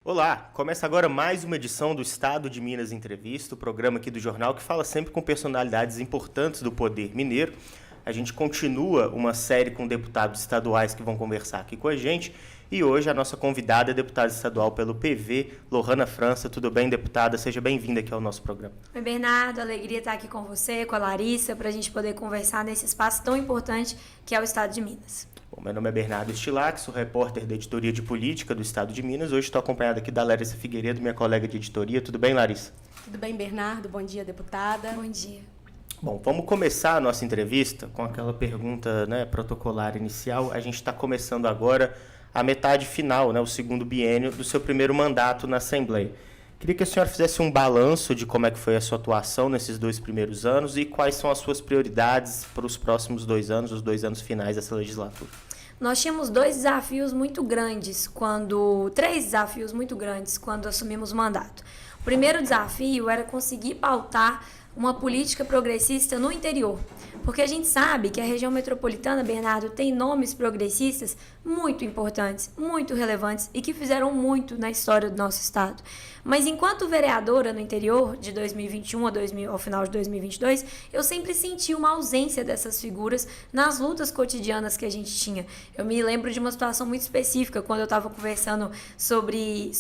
Olá, começa agora mais uma edição do Estado de Minas Entrevista, o programa aqui do jornal que fala sempre com personalidades importantes do poder mineiro. A gente continua uma série com deputados estaduais que vão conversar aqui com a gente e hoje a nossa convidada é a deputada estadual pelo PV, Lohana França. Tudo bem, deputada? Seja bem-vinda aqui ao nosso programa. Oi, Bernardo. Alegria estar aqui com você, com a Larissa, para a gente poder conversar nesse espaço tão importante que é o Estado de Minas. Bom, meu nome é Bernardo Stilac, sou repórter da Editoria de Política do Estado de Minas. Hoje estou acompanhado aqui da Larissa Figueiredo, minha colega de editoria. Tudo bem, Larissa? Tudo bem, Bernardo? Bom dia, deputada. Bom dia. Bom, vamos começar a nossa entrevista com aquela pergunta, protocolar inicial. A gente está começando agora a metade final, o segundo biênio do seu primeiro mandato na Assembleia. Queria que a senhora fizesse um balanço de como é que foi a sua atuação nesses 2 primeiros anos e quais são as suas prioridades para os próximos 2 anos, os 2 anos finais dessa legislatura. Nós tínhamos 3 desafios muito grandes quando assumimos o mandato. O primeiro desafio era conseguir pautar uma política progressista no interior, porque a gente sabe que a região metropolitana, Bernardo, tem nomes progressistas muito importantes, muito relevantes e que fizeram muito na história do nosso estado. Mas enquanto vereadora no interior, de 2021 ao final de 2022, eu sempre senti uma ausência dessas figuras nas lutas cotidianas que a gente tinha. Eu me lembro de uma situação muito específica, quando eu estava conversando sobre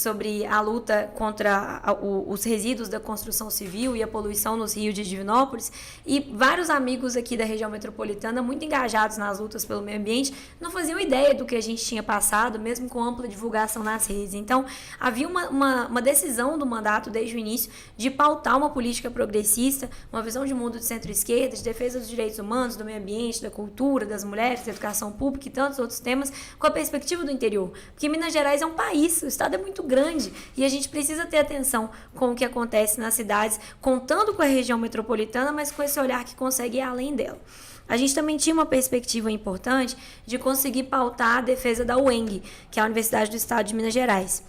a luta contra os resíduos da construção civil e a poluição nos rios de Divinópolis, e vários amigos aqui da região metropolitana, muito engajados nas lutas pelo meio ambiente, não faziam ideia do que a gente tinha passado, mesmo com ampla divulgação nas redes. Então, havia uma decisão do mandato desde o início de pautar uma política progressista, uma visão de mundo de centro-esquerda, de defesa dos direitos humanos, do meio ambiente, da cultura, das mulheres, da educação pública e tantos outros temas, com a perspectiva do interior. Porque Minas Gerais é um país, o estado é muito grande e a gente precisa ter atenção com o que acontece nas cidades, contando com a região metropolitana, mas com esse olhar que consegue ir além dela. A gente também tinha uma perspectiva importante de conseguir pautar a defesa da UENG, que é a Universidade do Estado de Minas Gerais.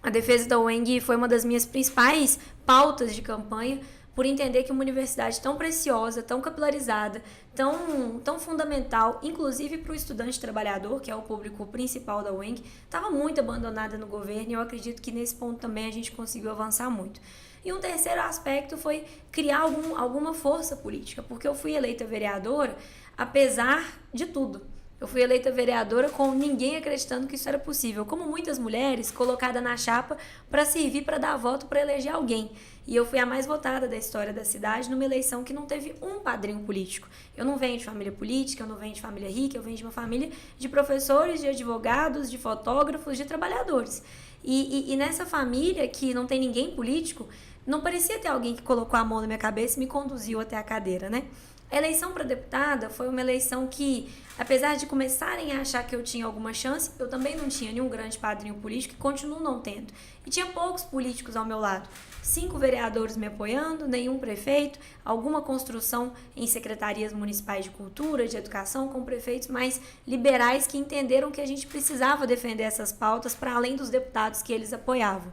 A defesa da UENG foi uma das minhas principais pautas de campanha, por entender que uma universidade tão preciosa, tão capilarizada, tão fundamental, inclusive para o estudante trabalhador, que é o público principal da UENG, estava muito abandonada no governo e eu acredito que nesse ponto também a gente conseguiu avançar muito. E um terceiro aspecto foi criar alguma força política, porque eu fui eleita vereadora apesar de tudo. Eu fui eleita vereadora com ninguém acreditando que isso era possível. Como muitas mulheres, colocada na chapa para servir para dar voto para eleger alguém. E eu fui a mais votada da história da cidade numa eleição que não teve um padrinho político. Eu não venho de família política, eu não venho de família rica, eu venho de uma família de professores, de advogados, de fotógrafos, de trabalhadores. E nessa família que não tem ninguém político, não parecia ter alguém que colocou a mão na minha cabeça e me conduziu até a cadeira, né? A eleição para deputada foi uma eleição que, apesar de começarem a achar que eu tinha alguma chance, eu também não tinha nenhum grande padrinho político e continuo não tendo. E tinha poucos políticos ao meu lado. 5 vereadores me apoiando, nenhum prefeito, alguma construção em secretarias municipais de cultura, de educação, com prefeitos mais liberais que entenderam que a gente precisava defender essas pautas para além dos deputados que eles apoiavam.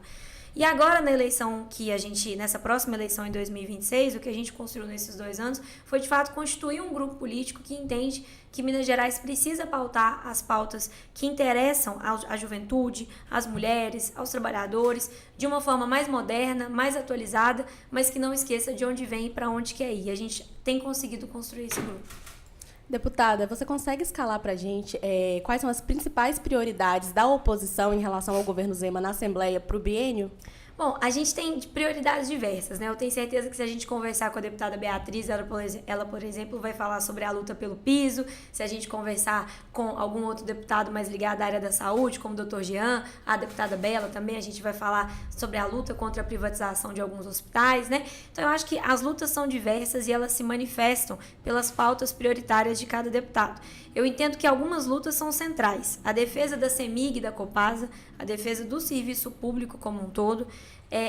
E agora, nessa próxima eleição em 2026, o que a gente construiu nesses 2 anos foi, de fato, constituir um grupo político que entende que Minas Gerais precisa pautar as pautas que interessam à juventude, às mulheres, aos trabalhadores, de uma forma mais moderna, mais atualizada, mas que não esqueça de onde vem e para onde quer ir. A gente tem conseguido construir esse grupo. Deputada, você consegue escalar para a gente quais são as principais prioridades da oposição em relação ao governo Zema na Assembleia para o biênio? Bom, a gente tem prioridades diversas, né? Eu tenho certeza que se a gente conversar com a deputada Beatriz, ela, por exemplo, vai falar sobre a luta pelo piso. Se a gente conversar com algum outro deputado mais ligado à área da saúde, como o Dr. Jean, a deputada Bela também, a gente vai falar sobre a luta contra a privatização de alguns hospitais, né? Então, eu acho que as lutas são diversas e elas se manifestam pelas pautas prioritárias de cada deputado. Eu entendo que algumas lutas são centrais. A defesa da CEMIG e da Copasa, a defesa do serviço público como um todo,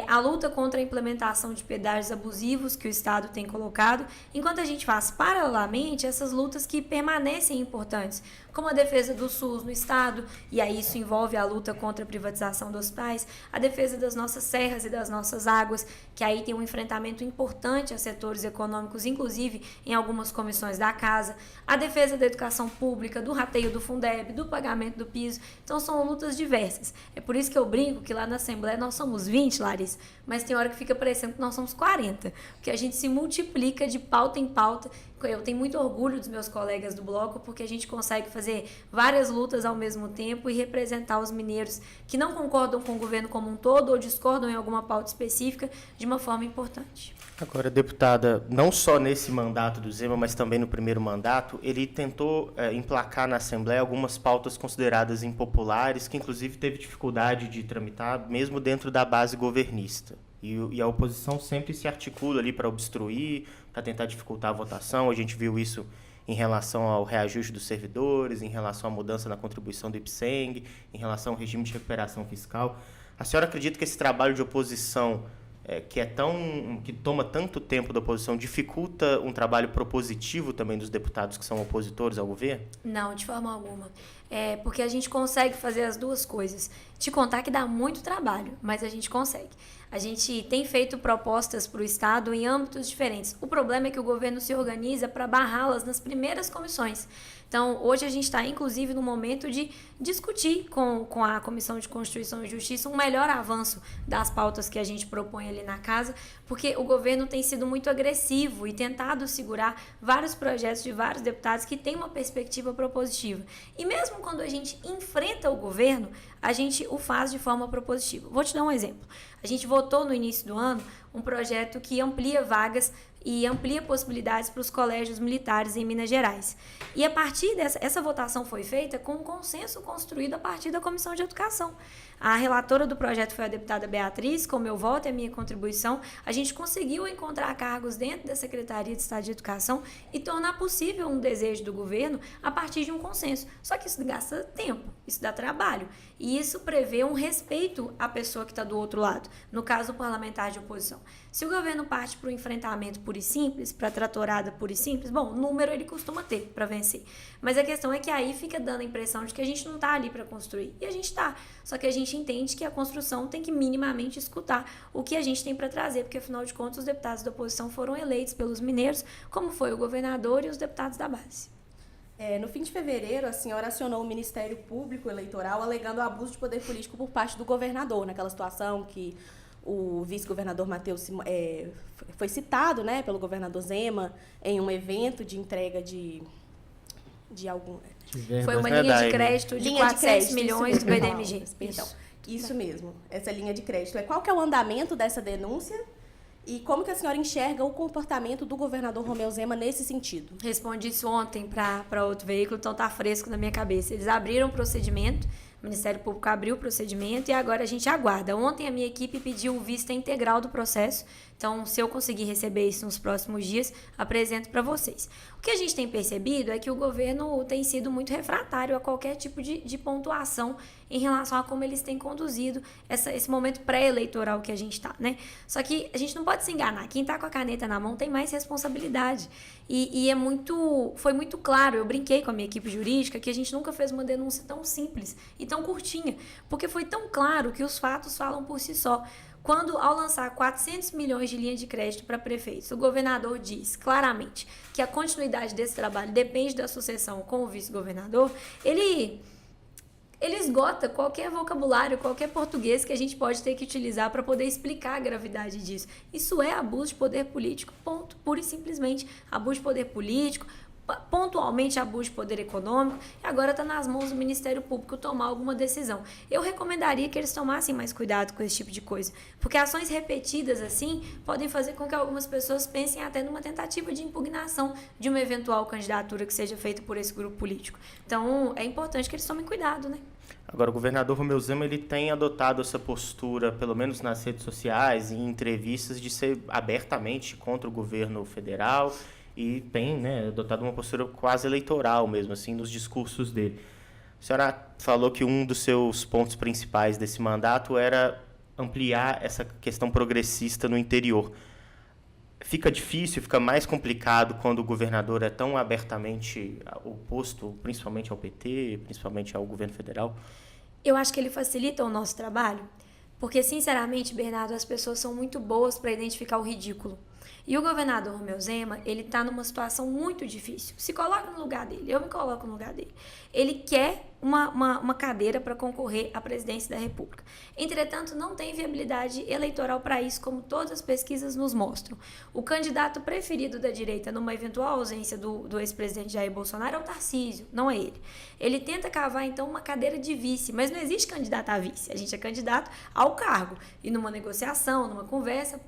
a luta contra a implementação de pedágios abusivos que o Estado tem colocado, enquanto a gente faz paralelamente essas lutas que permanecem importantes, como a defesa do SUS no Estado, e aí isso envolve a luta contra a privatização dos hospitais, a defesa das nossas serras e das nossas águas, que aí tem um enfrentamento importante a setores econômicos, inclusive em algumas comissões da Casa, a defesa da educação pública, do rateio do Fundeb, do pagamento do piso. Então são lutas diversas. É por isso que eu brinco que lá na Assembleia nós somos 20, Larissa, mas tem hora que fica parecendo que nós somos 40, porque a gente se multiplica de pauta em pauta. Eu tenho muito orgulho dos meus colegas do bloco, porque a gente consegue fazer várias lutas ao mesmo tempo e representar os mineiros que não concordam com o governo como um todo ou discordam em alguma pauta específica de uma forma importante. Agora, deputada, não só nesse mandato do Zema, mas também no primeiro mandato, ele tentou emplacar na Assembleia algumas pautas consideradas impopulares, que inclusive teve dificuldade de tramitar, mesmo dentro da base governista. E a oposição sempre se articula ali para obstruir, para tentar dificultar a votação. A gente viu isso em relação ao reajuste dos servidores, em relação à mudança na contribuição do IPSENG, em relação ao regime de recuperação fiscal. A senhora acredita que esse trabalho de oposição, que toma tanto tempo da oposição, dificulta um trabalho propositivo também dos deputados que são opositores ao governo? Não, de forma alguma. Porque a gente consegue fazer as duas coisas. Te contar que dá muito trabalho, mas a gente consegue. A gente tem feito propostas para o Estado em âmbitos diferentes. O problema é que o governo se organiza para barrá-las nas primeiras comissões. Então, hoje a gente está, inclusive, no momento de discutir com a Comissão de Constituição e Justiça um melhor avanço das pautas que a gente propõe ali na casa, porque o governo tem sido muito agressivo e tentado segurar vários projetos de vários deputados que têm uma perspectiva propositiva. E mesmo quando a gente enfrenta o governo, a gente o faz de forma propositiva. Vou te dar um exemplo. A gente votou no início do ano um projeto que amplia vagas e amplia possibilidades para os colégios militares em Minas Gerais. E a partir essa votação foi feita com um consenso construído a partir da Comissão de Educação. A relatora do projeto foi a deputada Beatriz, com meu voto e a minha contribuição, a gente conseguiu encontrar cargos dentro da Secretaria de Estado de Educação e tornar possível um desejo do governo a partir de um consenso. Só que isso gasta tempo, isso dá trabalho. E isso prevê um respeito à pessoa que está do outro lado, no caso o parlamentar de oposição. Se o governo parte para o enfrentamento puro e simples, para a tratorada pura e simples, bom, número ele costuma ter para vencer. Mas a questão é que aí fica dando a impressão de que a gente não está ali para construir. E a gente está. Só que a gente entende que a construção tem que minimamente escutar o que a gente tem para trazer, porque afinal de contas os deputados da oposição foram eleitos pelos mineiros, como foi o governador e os deputados da base. No fim de fevereiro, a senhora acionou o Ministério Público Eleitoral alegando abuso de poder político por parte do governador, naquela situação que o vice-governador Matheus foi citado, né, pelo governador Zema em um evento de entrega de algum... Foi uma linha de crédito de 400 milhões do BDMG. Então, isso mesmo, essa linha de crédito. Qual que é o andamento dessa denúncia e como que a senhora enxerga o comportamento do governador Romeu Zema nesse sentido? Respondi isso ontem para outro veículo, então está fresco na minha cabeça. Eles abriram o procedimento, o Ministério Público abriu o procedimento e agora a gente aguarda. Ontem a minha equipe pediu vista integral do processo, então se eu conseguir receber isso nos próximos dias, apresento para vocês. O que a gente tem percebido é que o governo tem sido muito refratário a qualquer tipo de pontuação em relação a como eles têm conduzido esse momento pré-eleitoral que a gente está, né? Só que a gente não pode se enganar. Quem está com a caneta na mão tem mais responsabilidade. E foi muito claro, eu brinquei com a minha equipe jurídica, que a gente nunca fez uma denúncia tão simples e tão curtinha, porque foi tão claro que os fatos falam por si só. Quando, ao lançar 400 milhões de linha de crédito para prefeitos, o governador diz claramente que a continuidade desse trabalho depende da sucessão com o vice-governador, ele esgota qualquer vocabulário, qualquer português que a gente pode ter que utilizar para poder explicar a gravidade disso. Isso é abuso de poder político, ponto, pura e simplesmente. Abuso de poder político, pontualmente abuso de poder econômico, e agora está nas mãos do Ministério Público tomar alguma decisão. Eu recomendaria que eles tomassem mais cuidado com esse tipo de coisa, porque ações repetidas assim podem fazer com que algumas pessoas pensem até numa tentativa de impugnação de uma eventual candidatura que seja feita por esse grupo político. Então, é importante que eles tomem cuidado, né? Agora, o governador Romeu Zema ele tem adotado essa postura, pelo menos nas redes sociais e em entrevistas, de ser abertamente contra o governo federal e tem, né, adotado uma postura quase eleitoral mesmo, assim, nos discursos dele. A senhora falou que um dos seus pontos principais desse mandato era ampliar essa questão progressista no interior. Fica difícil, fica mais complicado quando o governador é tão abertamente oposto, principalmente ao PT, principalmente ao governo federal? Eu acho que ele facilita o nosso trabalho, porque, sinceramente, Bernardo, as pessoas são muito boas para identificar o ridículo. E o governador Romeu Zema, ele está numa situação muito difícil. Se coloca no lugar dele, eu me coloco no lugar dele. Ele quer uma cadeira para concorrer à presidência da República. Entretanto, não tem viabilidade eleitoral para isso, como todas as pesquisas nos mostram. O candidato preferido da direita, numa eventual ausência do ex-presidente Jair Bolsonaro, é o Tarcísio, não é ele. Ele tenta cavar, então, uma cadeira de vice, mas não existe candidato a vice. A gente é candidato ao cargo. E numa negociação, numa conversa,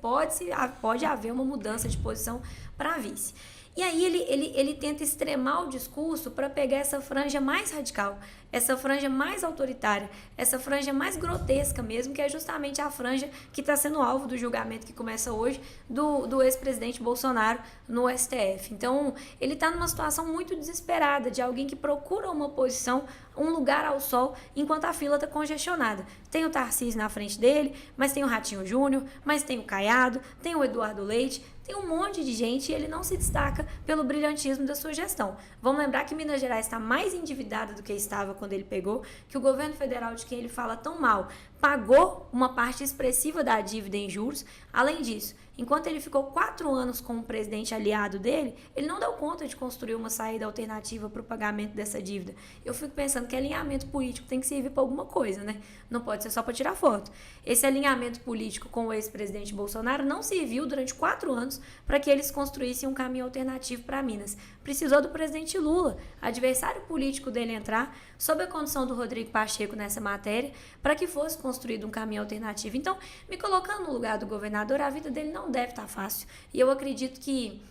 pode haver uma mudança de posição para vice. E aí ele tenta extremar o discurso para pegar essa franja mais radical, essa franja mais autoritária, essa franja mais grotesca mesmo, que é justamente a franja que está sendo alvo do julgamento que começa hoje do ex-presidente Bolsonaro no STF. Então, ele está numa situação muito desesperada de alguém que procura uma posição, um lugar ao sol, enquanto a fila está congestionada. Tem o Tarcísio na frente dele, mas tem o Ratinho Júnior, mas tem o Caiado, tem o Eduardo Leite, tem um monte de gente e ele não se destaca pelo brilhantismo da sua gestão. Vamos lembrar que Minas Gerais está mais endividada do que estava quando ele pegou, que o governo federal, de quem ele fala tão mal, pagou uma parte expressiva da dívida em juros. Além disso, enquanto ele ficou 4 anos como presidente aliado dele, ele não deu conta de construir uma saída alternativa para o pagamento dessa dívida. Eu fico pensando que alinhamento político tem que servir para alguma coisa, né? Não pode ser só para tirar foto. Esse alinhamento político com o ex-presidente Bolsonaro não serviu durante 4 anos para que eles construíssem um caminho alternativo para Minas. Precisou do presidente Lula, adversário político dele, entrar, sob a condição do Rodrigo Pacheco nessa matéria, para que fosse construído um caminho alternativo. Então, me colocando no lugar do governador, a vida dele não deve estar fácil. E eu acredito que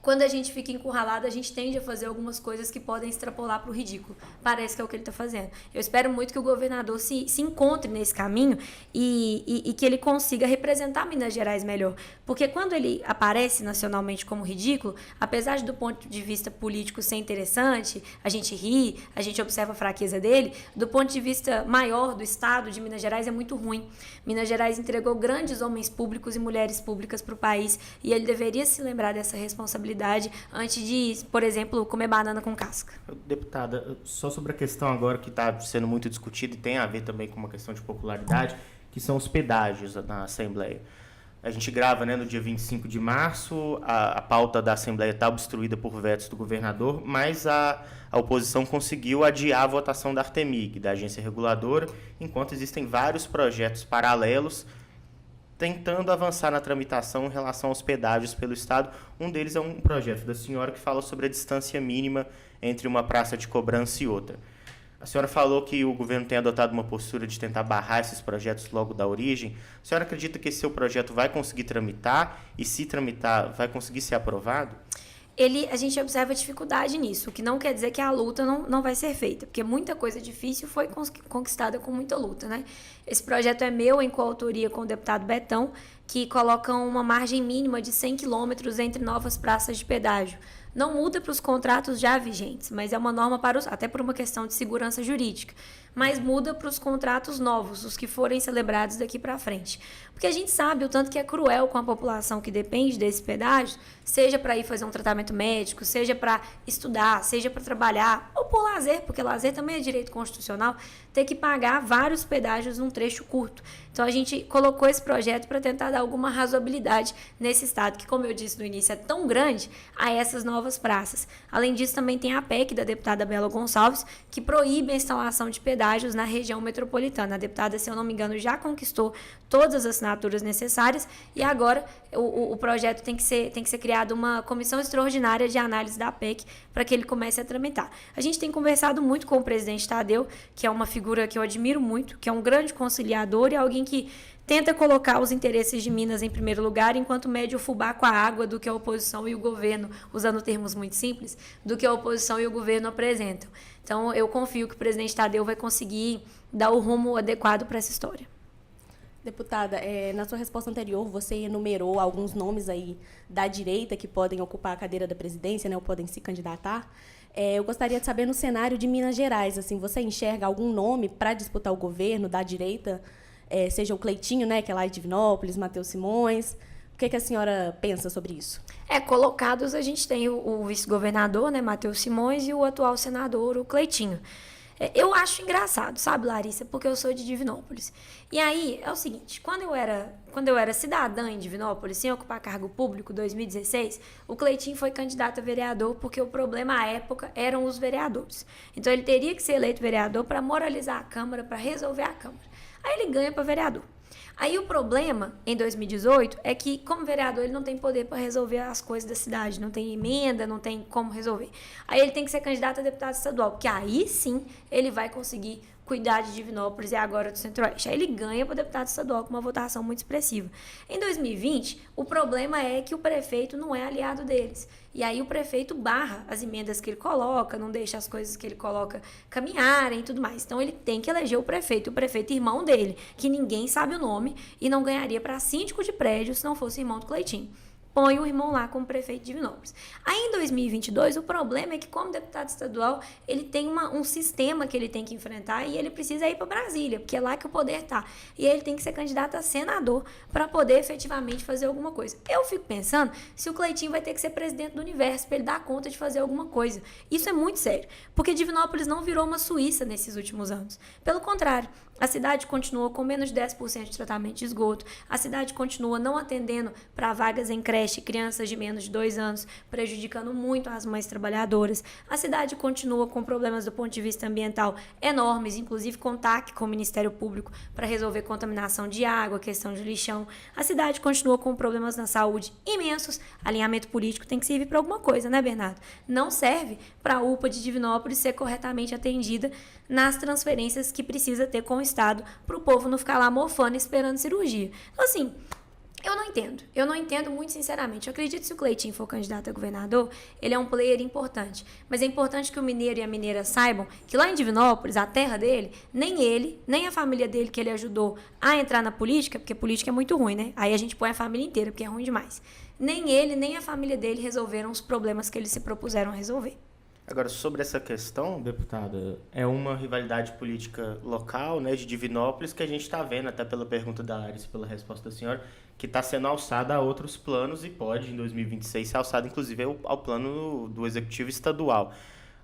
quando a gente fica encurralado, a gente tende a fazer algumas coisas que podem extrapolar para o ridículo. Parece que é o que ele está fazendo. Eu espero muito que o governador se encontre nesse caminho e que ele consiga representar Minas Gerais melhor. Porque quando ele aparece nacionalmente como ridículo, apesar de, do ponto de vista político, ser interessante, a gente ri, a gente observa a fraqueza dele, do ponto de vista maior do Estado de Minas Gerais é muito ruim. Minas Gerais entregou grandes homens públicos e mulheres públicas para o país e ele deveria se lembrar dessa responsabilidade antes de, por exemplo, comer banana com casca. Deputada, só sobre a questão agora que está sendo muito discutida e tem a ver também com uma questão de popularidade, que são os pedágios na Assembleia. A gente grava, né, no dia 25 de março, a pauta da Assembleia está obstruída por vetos do governador, mas a oposição conseguiu adiar a votação da Artemig, da agência reguladora, enquanto existem vários projetos paralelos tentando avançar na tramitação em relação aos pedágios pelo Estado. Um deles é um projeto da senhora que fala sobre a distância mínima entre uma praça de cobrança e outra. A senhora falou que o governo tem adotado uma postura de tentar barrar esses projetos logo da origem. A senhora acredita que esse seu projeto vai conseguir tramitar e, se tramitar, vai conseguir ser aprovado? A gente observa dificuldade nisso, o que não quer dizer que a luta não vai ser feita, porque muita coisa difícil foi conquistada com muita luta, né? Esse projeto é meu, em coautoria com o deputado Betão, que coloca uma margem mínima de 100 quilômetros entre novas praças de pedágio. Não muda para os contratos já vigentes, mas é uma norma até por uma questão de segurança jurídica, mas muda para os contratos novos, os que forem celebrados daqui para frente. Porque a gente sabe o tanto que é cruel com a população que depende desses pedágios, seja para ir fazer um tratamento médico, seja para estudar, seja para trabalhar, ou por lazer, porque lazer também é direito constitucional, ter que pagar vários pedágios num trecho curto. Então a gente colocou esse projeto para tentar dar alguma razoabilidade nesse estado, que, como eu disse no início, é tão grande a essas novas praças. Além disso, também tem a PEC da deputada Bela Gonçalves, que proíbe a instalação de pedágios na região metropolitana. A deputada, se eu não me engano, já conquistou todas as assinaturas necessárias e agora o projeto tem que ser criada uma comissão extraordinária de análise da PEC para que ele comece a tramitar. A gente tem conversado muito com o presidente Tadeu, que é uma figura que eu admiro muito, que é um grande conciliador e alguém que tenta colocar os interesses de Minas em primeiro lugar, enquanto mede o fubá com a água do que a oposição e o governo, usando termos muito simples, do que a oposição e o governo apresentam. Então, eu confio que o presidente Tadeu vai conseguir dar o rumo adequado para essa história. Deputada, na sua resposta anterior, você enumerou alguns nomes aí da direita que podem ocupar a cadeira da presidência, né, ou podem se candidatar. Eu gostaria de saber, no cenário de Minas Gerais, assim, você enxerga algum nome para disputar o governo da direita seja o Cleitinho, né, que é lá de Divinópolis, Matheus Simões. O que a senhora pensa sobre isso? Colocados a gente tem o vice-governador, né, Matheus Simões, e o atual senador, o Cleitinho. Eu acho engraçado, sabe, Larissa, porque eu sou de Divinópolis. E aí, é o seguinte, quando eu era cidadã em Divinópolis, sem ocupar cargo público, em 2016, o Cleitinho foi candidato a vereador porque o problema à época eram os vereadores. Então, ele teria que ser eleito vereador para moralizar a Câmara, para resolver a Câmara. Aí ele ganha para vereador. Aí o problema, em 2018, é que, como vereador, ele não tem poder para resolver as coisas da cidade, não tem emenda, não tem como resolver. Aí ele tem que ser candidato a deputado estadual, porque aí sim ele vai conseguir cuidar de Divinópolis e agora do Centro-Oeste. Aí ele ganha para deputado estadual com uma votação muito expressiva. Em 2020, o problema é que o prefeito não é aliado deles. E aí o prefeito barra as emendas que ele coloca, não deixa as coisas que ele coloca caminharem e tudo mais. Então ele tem que eleger o prefeito irmão dele, que ninguém sabe o nome e não ganharia para síndico de prédio se não fosse irmão do Cleitinho. Põe o irmão lá como prefeito de Divinópolis. Aí, em 2022, o problema é que, como deputado estadual, ele tem um sistema que ele tem que enfrentar e ele precisa ir para Brasília, porque é lá que o poder está. E ele tem que ser candidato a senador para poder efetivamente fazer alguma coisa. Eu fico pensando se o Cleitinho vai ter que ser presidente do universo para ele dar conta de fazer alguma coisa. Isso é muito sério, porque Divinópolis não virou uma Suíça nesses últimos anos. Pelo contrário, a cidade continua com menos de 10% de tratamento de esgoto, a cidade continua não atendendo para vagas em creche crianças de menos de 2 anos, prejudicando muito as mães trabalhadoras. A cidade continua com problemas do ponto de vista ambiental enormes, inclusive com TAC, com o Ministério Público, para resolver contaminação de água, questão de lixão. A cidade continua com problemas na saúde imensos. Alinhamento político tem que servir para alguma coisa, né, Bernardo? Não serve para a UPA de Divinópolis ser corretamente atendida nas transferências que precisa ter com o Estado para o povo não ficar lá mofando esperando cirurgia. Então, assim, eu não entendo muito sinceramente. Eu acredito que se o Cleitinho for candidato a governador, ele é um player importante. Mas é importante que o mineiro e a mineira saibam que lá em Divinópolis, a terra dele, nem ele, nem a família dele que ele ajudou a entrar na política, porque política é muito ruim, né? Aí a gente põe a família inteira, porque é ruim demais. Nem ele, nem a família dele resolveram os problemas que eles se propuseram a resolver. Agora, sobre essa questão, deputada, é uma rivalidade política local, né, de Divinópolis, que a gente está vendo, até pela pergunta da Larissa, pela resposta da senhora, que está sendo alçada a outros planos e pode, em 2026, ser alçada, inclusive, ao plano do Executivo Estadual.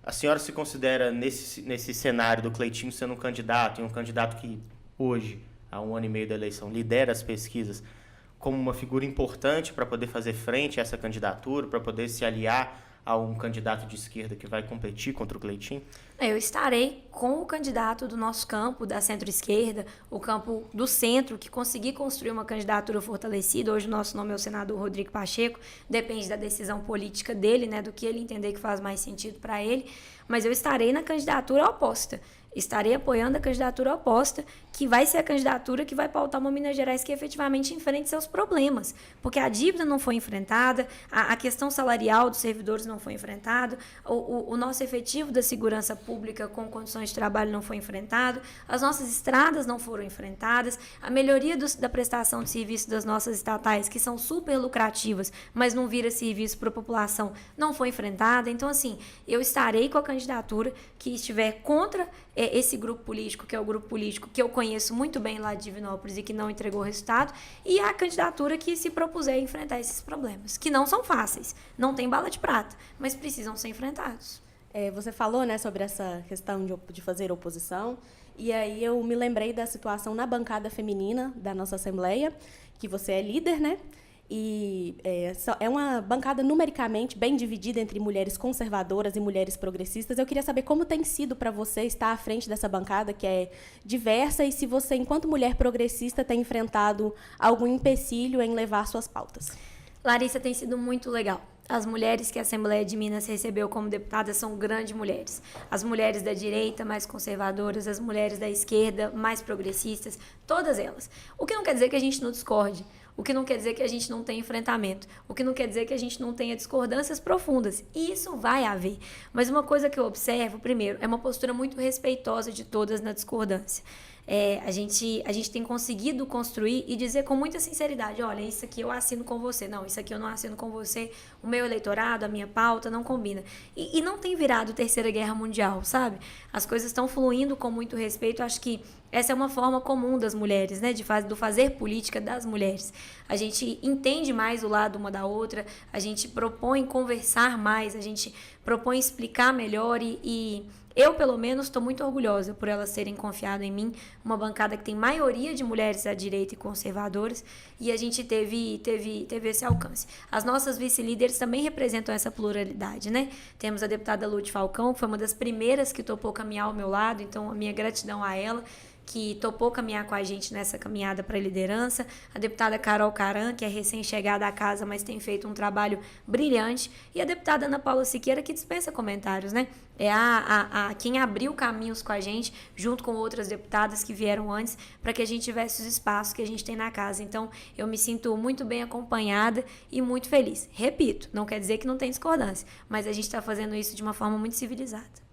A senhora se considera, nesse cenário do Cleitinho sendo um candidato, e um candidato que hoje, há 1 ano e meio da eleição, lidera as pesquisas, como uma figura importante para poder fazer frente a essa candidatura, para poder se aliar a um candidato de esquerda que vai competir contra o Cleitinho? Eu estarei com o candidato do nosso campo, da centro-esquerda, o campo do centro, que conseguir construir uma candidatura fortalecida. Hoje o nosso nome é o senador Rodrigo Pacheco, depende da decisão política dele, né, do que ele entender que faz mais sentido para ele, mas eu estarei na candidatura oposta. Estarei apoiando a candidatura oposta, que vai ser a candidatura que vai pautar uma Minas Gerais que efetivamente enfrente seus problemas. Porque a dívida não foi enfrentada, a questão salarial dos servidores não foi enfrentada, o nosso efetivo da segurança pública com condições de trabalho não foi enfrentado, as nossas estradas não foram enfrentadas, a melhoria da prestação de serviço das nossas estatais, que são super lucrativas, mas não vira serviço para a população, não foi enfrentada. Então, assim, eu estarei com a candidatura que estiver contra esse grupo político, que é o grupo político que eu conheço muito bem lá de Divinópolis e que não entregou resultado, e a candidatura que se propuser a enfrentar esses problemas, que não são fáceis, não tem bala de prata, mas precisam ser enfrentados. Você falou, né, sobre essa questão de fazer oposição, e aí eu me lembrei da situação na bancada feminina da nossa Assembleia, que você é líder, né? E é uma bancada numericamente bem dividida entre mulheres conservadoras e mulheres progressistas. Eu queria saber como tem sido para você estar à frente dessa bancada, que é diversa, e se você, enquanto mulher progressista, tem enfrentado algum empecilho em levar suas pautas. Larissa, tem sido muito legal. As mulheres que a Assembleia de Minas recebeu como deputadas são grandes mulheres. As mulheres da direita, mais conservadoras, as mulheres da esquerda, mais progressistas, todas elas. O que não quer dizer que a gente não discorde, o que não quer dizer que a gente não tenha enfrentamento, o que não quer dizer que a gente não tenha discordâncias profundas. E isso vai haver. Mas uma coisa que eu observo, primeiro, é uma postura muito respeitosa de todas na discordância. a gente tem conseguido construir e dizer com muita sinceridade, olha, isso aqui eu assino com você, não, isso aqui eu não assino com você, o meu eleitorado, a minha pauta não combina. E não tem virado Terceira Guerra Mundial, sabe? As coisas estão fluindo com muito respeito, acho que essa é uma forma comum das mulheres, né, do fazer política das mulheres. A gente entende mais o lado uma da outra, a gente propõe conversar mais, a gente propõe explicar melhor e eu, pelo menos, estou muito orgulhosa por elas terem confiado em mim, uma bancada que tem maioria de mulheres à direita e conservadoras, e a gente teve esse alcance. As nossas vice-líderes também representam essa pluralidade, né? Temos a deputada Lúcia Falcão, que foi uma das primeiras que topou caminhar ao meu lado, então a minha gratidão a ela, que topou caminhar com a gente nessa caminhada para a liderança, a deputada Carol Caran, que é recém-chegada à casa, mas tem feito um trabalho brilhante, e a deputada Ana Paula Siqueira, que dispensa comentários, né? É quem abriu caminhos com a gente, junto com outras deputadas que vieram antes, para que a gente tivesse os espaços que a gente tem na casa. Então, eu me sinto muito bem acompanhada e muito feliz. Repito, não quer dizer que não tem discordância, mas a gente está fazendo isso de uma forma muito civilizada.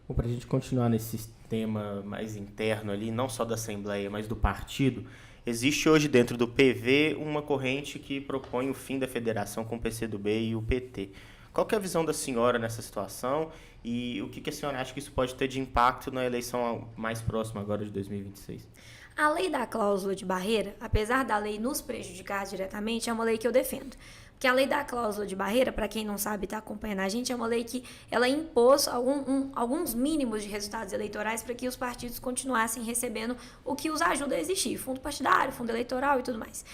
Bom, para a gente continuar nesse tema mais interno ali, não só da Assembleia, mas do partido, existe hoje dentro do PV uma corrente que propõe o fim da federação com o PCdoB e o PT. Qual que é a visão da senhora nessa situação e o que a senhora acha que isso pode ter de impacto na eleição mais próxima agora de 2026? A lei da cláusula de barreira, apesar da lei nos prejudicar diretamente, é uma lei que eu defendo. Porque a lei da cláusula de barreira, para quem não sabe, está acompanhando a gente, é uma lei que ela impôs alguns mínimos de resultados eleitorais para que os partidos continuassem recebendo o que os ajuda a existir, fundo partidário, fundo eleitoral e tudo mais.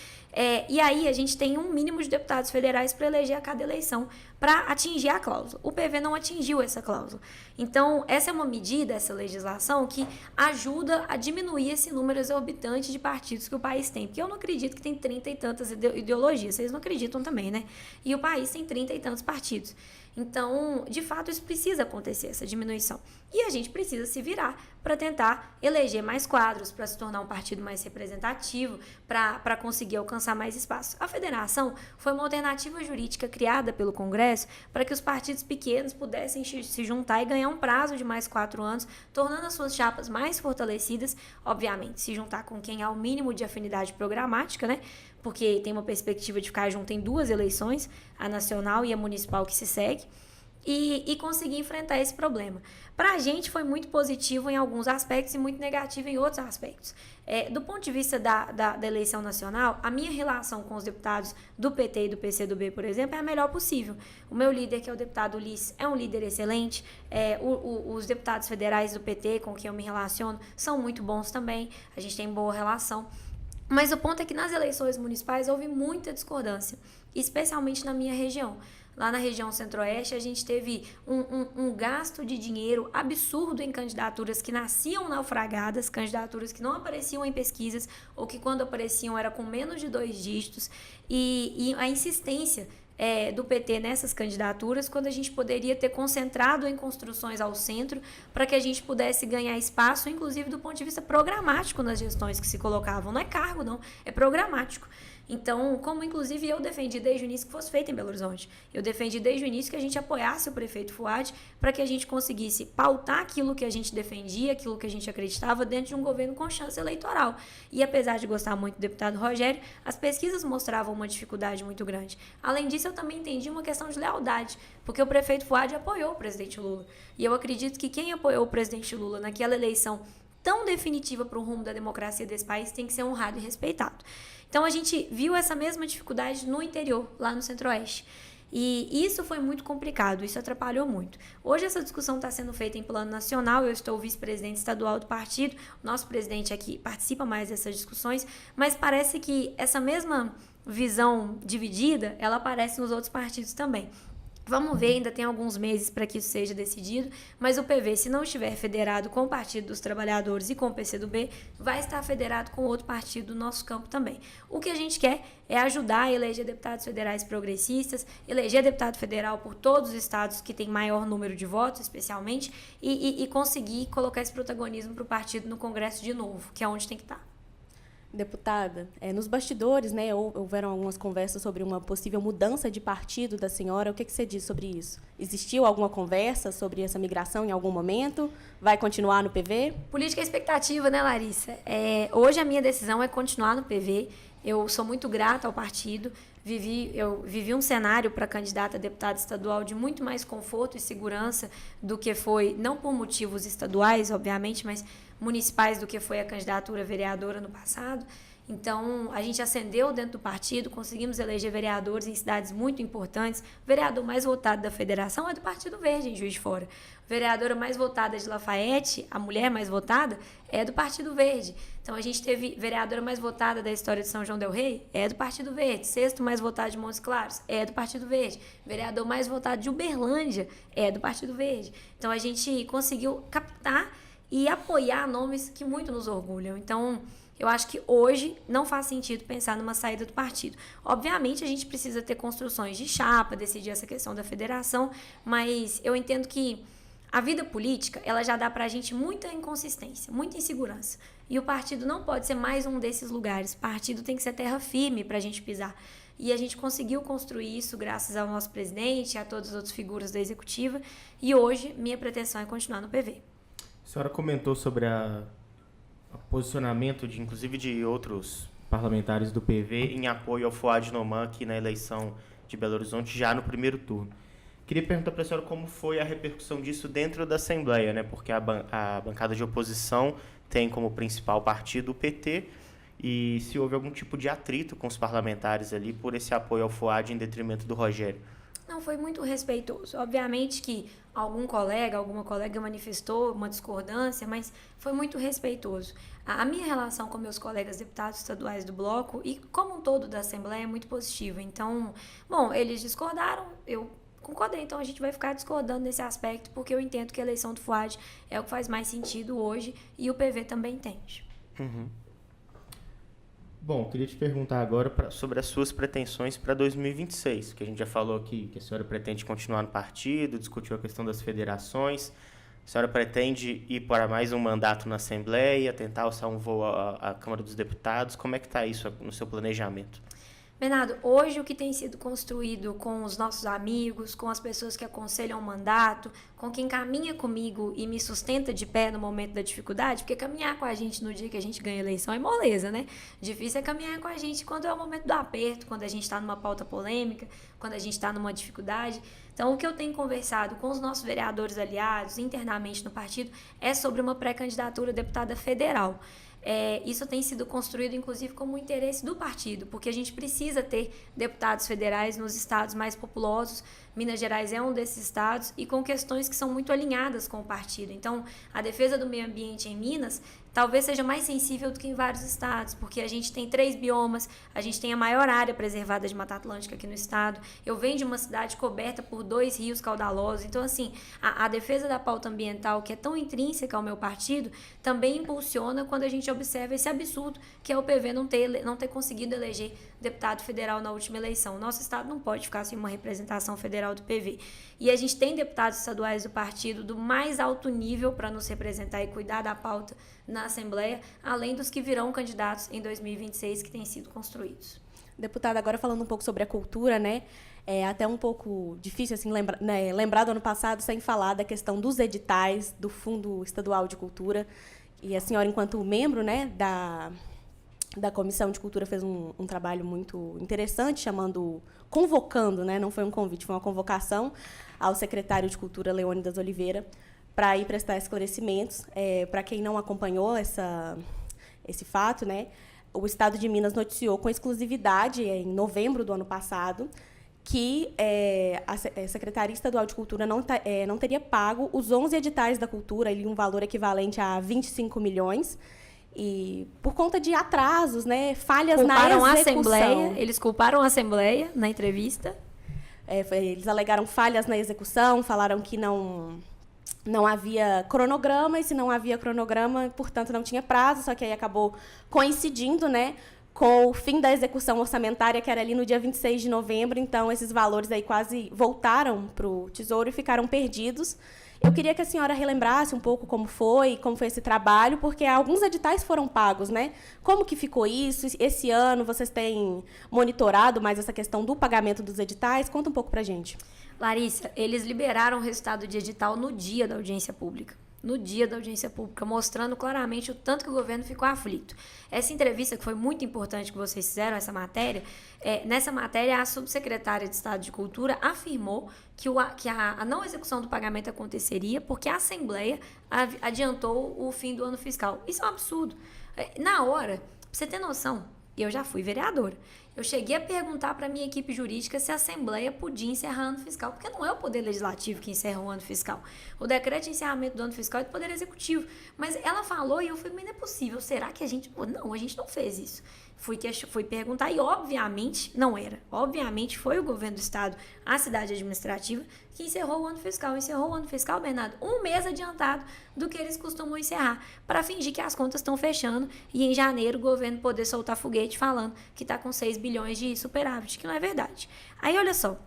E aí a gente tem um mínimo de deputados federais para eleger a cada eleição para atingir a cláusula. O PV não atingiu essa cláusula. Então, essa é uma medida, essa legislação, que ajuda a diminuir esse número exorbitante de partidos que o país tem. Porque eu não acredito que tem 30 e tantas ideologias. Vocês não acreditam também, né? E o país tem 30 e tantos partidos. Então, de fato, isso precisa acontecer, essa diminuição. E a gente precisa se virar para tentar eleger mais quadros, para se tornar um partido mais representativo, para conseguir alcançar mais espaço. A federação foi uma alternativa jurídica criada pelo Congresso para que os partidos pequenos pudessem se juntar e ganhar um prazo de mais 4 anos, tornando as suas chapas mais fortalecidas, obviamente, se juntar com quem há o mínimo de afinidade programática, né? Porque tem uma perspectiva de ficar junto em 2 eleições, a nacional e a municipal que se segue, e conseguir enfrentar esse problema. Para a gente foi muito positivo em alguns aspectos e muito negativo em outros aspectos. Do ponto de vista da eleição nacional, a minha relação com os deputados do PT e do PCdoB, por exemplo, é a melhor possível. O meu líder, que é o deputado Ulisses, é um líder excelente. Os deputados federais do PT, com quem eu me relaciono, são muito bons também. A gente tem boa relação. Mas o ponto é que nas eleições municipais houve muita discordância, especialmente na minha região. Lá na região centro-oeste, a gente teve um gasto de dinheiro absurdo em candidaturas que nasciam naufragadas, candidaturas que não apareciam em pesquisas ou que quando apareciam era com menos de 2 dígitos. E a insistência do PT nessas candidaturas, quando a gente poderia ter concentrado em construções ao centro para que a gente pudesse ganhar espaço, inclusive do ponto de vista programático nas gestões que se colocavam. Não é cargo, não, é programático. Então, como inclusive eu defendi desde o início que fosse feito em Belo Horizonte. Eu defendi desde o início que a gente apoiasse o prefeito Fuad para que a gente conseguisse pautar aquilo que a gente defendia, aquilo que a gente acreditava dentro de um governo com chance eleitoral. E apesar de gostar muito do deputado Rogério, as pesquisas mostravam uma dificuldade muito grande. Além disso, eu também entendi uma questão de lealdade, porque o prefeito Fuad apoiou o presidente Lula. E eu acredito que quem apoiou o presidente Lula naquela eleição tão definitiva para o rumo da democracia desse país tem que ser honrado e respeitado. Então, a gente viu essa mesma dificuldade no interior, lá no Centro-Oeste. E isso foi muito complicado, isso atrapalhou muito. Hoje essa discussão está sendo feita em plano nacional, eu estou vice-presidente estadual do partido, o nosso presidente aqui participa mais dessas discussões, mas parece que essa mesma visão dividida, ela aparece nos outros partidos também. Vamos ver, ainda tem alguns meses para que isso seja decidido, mas o PV, se não estiver federado com o Partido dos Trabalhadores e com o PCdoB, vai estar federado com outro partido do nosso campo também. O que a gente quer é ajudar a eleger deputados federais progressistas, eleger deputado federal por todos os estados que têm maior número de votos, especialmente, e conseguir colocar esse protagonismo para o partido no Congresso de novo, que é onde tem que estar. Deputada, nos bastidores, né, houveram algumas conversas sobre uma possível mudança de partido da senhora. O que você diz sobre isso? Existiu alguma conversa sobre essa migração em algum momento? Vai continuar no PV? Política é expectativa, né, Larissa? Hoje a minha decisão é continuar no PV. Eu sou muito grata ao partido. Eu vivi um cenário para candidata a deputada estadual de muito mais conforto e segurança do que foi, não por motivos estaduais, obviamente, mas municipais do que foi a candidatura vereadora no passado. Então, a gente ascendeu dentro do partido, conseguimos eleger vereadores em cidades muito importantes. O vereador mais votado da federação é do Partido Verde, em Juiz de Fora. A vereadora mais votada de Lafayette, a mulher mais votada, é do Partido Verde. Então, a gente teve vereadora mais votada da história de São João del Rei, é do Partido Verde. Sexto mais votado de Montes Claros, é do Partido Verde. Vereador mais votado de Uberlândia, é do Partido Verde. Então, a gente conseguiu captar e apoiar nomes que muito nos orgulham. Então, eu acho que hoje não faz sentido pensar numa saída do partido. Obviamente, a gente precisa ter construções de chapa, decidir essa questão da federação, mas eu entendo que a vida política, ela já dá pra gente muita inconsistência, muita insegurança. E o partido não pode ser mais um desses lugares. O partido tem que ser terra firme pra gente pisar. E a gente conseguiu construir isso graças ao nosso presidente, a todas as outras figuras da executiva. E hoje, minha pretensão é continuar no PV. A senhora comentou sobre o posicionamento, inclusive de outros parlamentares do PV, em apoio ao Fouad Noman aqui na eleição de Belo Horizonte, já no primeiro turno. Queria perguntar para a senhora como foi a repercussão disso dentro da Assembleia, né? Porque a bancada de oposição tem como principal partido o PT, e se houve algum tipo de atrito com os parlamentares ali por esse apoio ao Fouad em detrimento do Rogério. Não, foi muito respeitoso. Obviamente que alguma colega manifestou uma discordância, mas foi muito respeitoso. A minha relação com meus colegas deputados estaduais do bloco e como um todo da Assembleia é muito positiva. Então, bom, eles discordaram, eu concordei, então a gente vai ficar discordando nesse aspecto, porque eu entendo que a eleição do Fouad é o que faz mais sentido hoje e o PV também entende. Uhum. Bom, queria te perguntar agora sobre as suas pretensões para 2026, que a gente já falou aqui que a senhora pretende continuar no partido, discutiu a questão das federações. A senhora pretende ir para mais um mandato na Assembleia, tentar alçar um voo à Câmara dos Deputados? Como é que está isso no seu planejamento? Bernardo, hoje o que tem sido construído com os nossos amigos, com as pessoas que aconselham o mandato, com quem caminha comigo e me sustenta de pé no momento da dificuldade, porque caminhar com a gente no dia que a gente ganha a eleição é moleza, né? Difícil é caminhar com a gente quando é o momento do aperto, quando a gente está numa pauta polêmica, quando a gente está numa dificuldade. Então, o que eu tenho conversado com os nossos vereadores aliados internamente no partido é sobre uma pré-candidatura a deputada federal. Isso tem sido construído, inclusive, como um interesse do partido, porque a gente precisa ter deputados federais nos estados mais populosos. Minas Gerais é um desses estados e com questões que são muito alinhadas com o partido. Então, a defesa do meio ambiente em Minas talvez seja mais sensível do que em vários estados, porque a gente tem 3 biomas, a gente tem a maior área preservada de Mata Atlântica aqui no estado. Eu venho de uma cidade coberta por 2 rios caudalosos. Então, assim, a defesa da pauta ambiental, que é tão intrínseca ao meu partido, também impulsiona quando a gente observa esse absurdo que é o PV não ter conseguido eleger deputado federal na última eleição. O nosso estado não pode ficar sem uma representação federal do PV. E a gente tem deputados estaduais do partido do mais alto nível para nos representar e cuidar da pauta na Assembleia, além dos que virão candidatos em 2026 que têm sido construídos. Deputada, agora falando um pouco sobre a cultura, né? É até um pouco difícil assim, lembrar do ano passado sem falar da questão dos editais do Fundo Estadual de Cultura. E a senhora, enquanto membro, né, da Comissão de Cultura, fez um trabalho muito interessante, convocando, né, não foi um convite, foi uma convocação ao secretário de Cultura, Leônidas Oliveira, para ir prestar esclarecimentos. Para quem não acompanhou esse fato, né, o Estado de Minas noticiou com exclusividade, em novembro do ano passado, que a Secretaria Estadual de Cultura não teria pago os 11 editais da cultura, ali um valor equivalente a 25 milhões, e por conta de atrasos, né, falhas na execução. Eles culparam a Assembleia na entrevista. Eles alegaram falhas na execução, falaram que não havia cronograma, e se não havia cronograma, portanto, não tinha prazo, só que aí acabou coincidindo, né, com o fim da execução orçamentária, que era ali no dia 26 de novembro, então esses valores aí quase voltaram para o Tesouro e ficaram perdidos. Eu queria que a senhora relembrasse um pouco como foi esse trabalho, porque alguns editais foram pagos, né? Como que ficou isso? Esse ano vocês têm monitorado mais essa questão do pagamento dos editais? Conta um pouco pra gente. Larissa, eles liberaram o resultado de edital no dia da audiência pública. No dia da audiência pública, mostrando claramente o tanto que o governo ficou aflito. Essa entrevista, que foi muito importante que vocês fizeram, essa matéria, nessa matéria, a subsecretária de Estado de Cultura afirmou que a não execução do pagamento aconteceria porque a Assembleia adiantou o fim do ano fiscal. Isso é um absurdo. Na hora, pra você ter noção, eu já fui vereadora. Eu cheguei a perguntar para a minha equipe jurídica se a Assembleia podia encerrar o ano fiscal, porque não é o Poder Legislativo que encerra o ano fiscal. O decreto de encerramento do ano fiscal é do Poder Executivo. Mas ela falou e eu falei, mas não é possível, será que a gente... Não, a gente não fez isso. Fui perguntar e, obviamente, não era. Obviamente, foi o governo do Estado, a cidade administrativa, que encerrou o ano fiscal. Encerrou o ano fiscal, Bernardo, um mês adiantado do que eles costumam encerrar, para fingir que as contas estão fechando e, em janeiro, o governo poder soltar foguete falando que está com 6 bilhões de superávit, que não é verdade. Aí, olha só.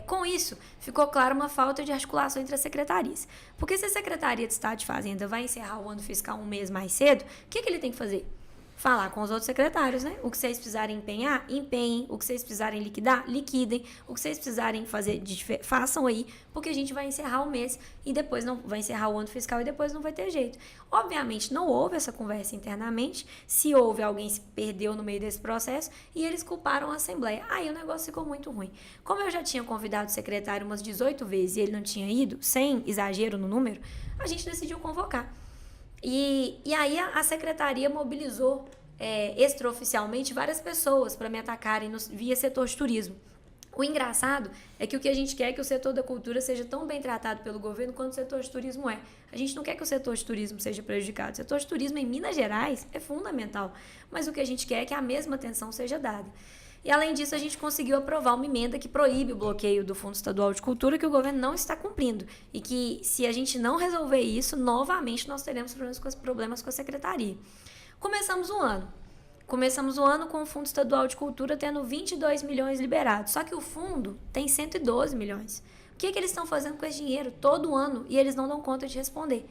Com isso, ficou claro uma falta de articulação entre as secretarias. Porque se a Secretaria de Estado de Fazenda vai encerrar o ano fiscal um mês mais cedo, o que ele tem que fazer? Falar com os outros secretários, né? O que vocês precisarem empenhar, empenhem. O que vocês precisarem liquidar, liquidem. O que vocês precisarem fazer, façam aí, porque a gente vai encerrar o mês e depois não vai encerrar o ano fiscal e depois não vai ter jeito. Obviamente, não houve essa conversa internamente. Se houve, alguém se perdeu no meio desse processo e eles culparam a Assembleia. Aí o negócio ficou muito ruim. Como eu já tinha convidado o secretário umas 18 vezes e ele não tinha ido, sem exagero no número, a gente decidiu convocar. E aí a secretaria mobilizou extraoficialmente várias pessoas para me atacarem via setor de turismo. O engraçado é que o que a gente quer é que o setor da cultura seja tão bem tratado pelo governo quanto o setor de turismo é. A gente não quer que o setor de turismo seja prejudicado. O setor de turismo em Minas Gerais é fundamental, mas o que a gente quer é que a mesma atenção seja dada. E, além disso, a gente conseguiu aprovar uma emenda que proíbe o bloqueio do Fundo Estadual de Cultura, que o governo não está cumprindo. E que, se a gente não resolver isso, novamente nós teremos problemas com a secretaria. Começamos o ano com o Fundo Estadual de Cultura tendo 22 milhões liberados. Só que o fundo tem 112 milhões. O que eles estão fazendo com esse dinheiro todo ano e eles não dão conta de responder?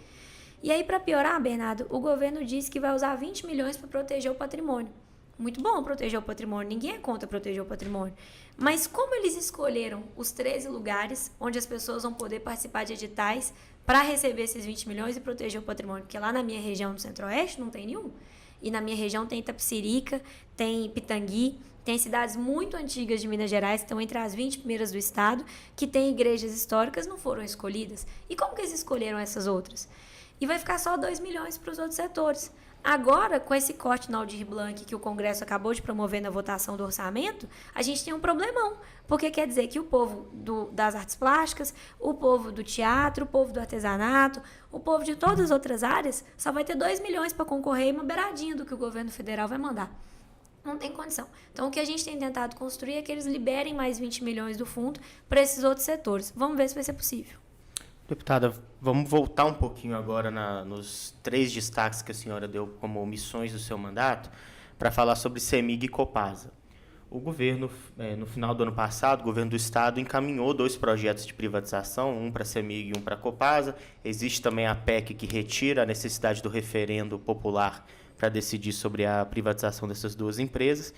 E aí, para piorar, Bernardo, o governo disse que vai usar 20 milhões para proteger o patrimônio. Muito bom proteger o patrimônio, ninguém é contra proteger o patrimônio. Mas como eles escolheram os 13 lugares onde as pessoas vão poder participar de editais para receber esses 20 milhões e proteger o patrimônio? Porque lá na minha região do Centro-Oeste não tem nenhum. E na minha região tem Itapecerica, tem Pitangui, tem cidades muito antigas de Minas Gerais, que estão entre as 20 primeiras do estado, que têm igrejas históricas, não foram escolhidas. E como que eles escolheram essas outras? E vai ficar só 2 milhões para os outros setores. Agora, com esse corte no Aldir Blanc que o Congresso acabou de promover na votação do orçamento, a gente tem um problemão. Porque quer dizer que o povo das artes plásticas, o povo do teatro, o povo do artesanato, o povo de todas as outras áreas, só vai ter 2 milhões para concorrer e uma beiradinha do que o governo federal vai mandar. Não tem condição. Então, o que a gente tem tentado construir é que eles liberem mais 20 milhões do fundo para esses outros setores. Vamos ver se vai ser possível. Deputada, vamos voltar um pouquinho agora nos 3 destaques que a senhora deu como missões do seu mandato, para falar sobre CEMIG e Copasa. O governo, no final do ano passado, o governo do Estado encaminhou 2 projetos de privatização, um para a CEMIG e um para a Copasa. Existe também a PEC que retira a necessidade do referendo popular para decidir sobre a privatização dessas 2 empresas.